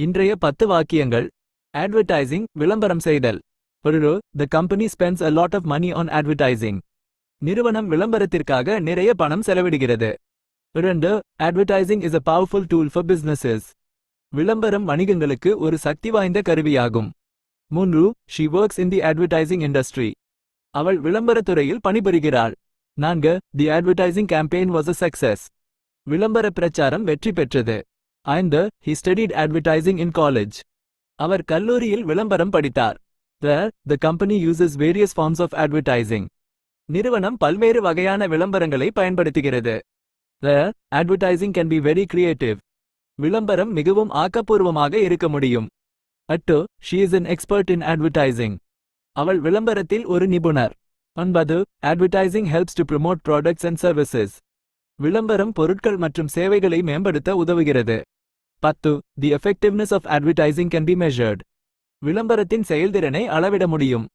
இன்றைய 10 வாக்கியங்கள். Advertising விளம்பரம் செய்தல். 1. The company spends a lot of money on advertising. நிறுவனம் விளம்பரத்திற்காக நிறைய பணம் செலவிடுகிறது. 2. Advertising is a powerful tool for businesses. விளம்பரம் வணிகங்களுக்கு ஒரு சக்தி வாய்ந்த கருவியாகும். 3. She works in the advertising industry. அவள் விளம்பரத் துறையில் பணிபுரிகிறாள். 4. The advertising campaign was a success. விளம்பர பிரச்சாரம் வெற்றி பெற்றது. 5. He studied advertising in college. அவர் கல்லூரியில் விளம்பரம் படித்தார். The company uses various forms of advertising. நிறுவனம் பல்வேறு வகையான விளம்பரங்களை பயன்படுத்துகிறது. Advertising can be very creative. விளம்பரம் மிகவும் ஆக்கப்பூர்வமாக இருக்க முடியும். 8. She is an expert in advertising. அவள் விளம்பரத்தில் ஒரு நிபுணர். 9. Advertising helps to promote products and services. விளம்பரம் பொருட்கள் மற்றும் சேவைகளை மேம்படுத்த உதவுகிறது. 10. The effectiveness of advertising can be measured. விளம்பரத்தின் செயல்திறனை அளவிட முடியும்.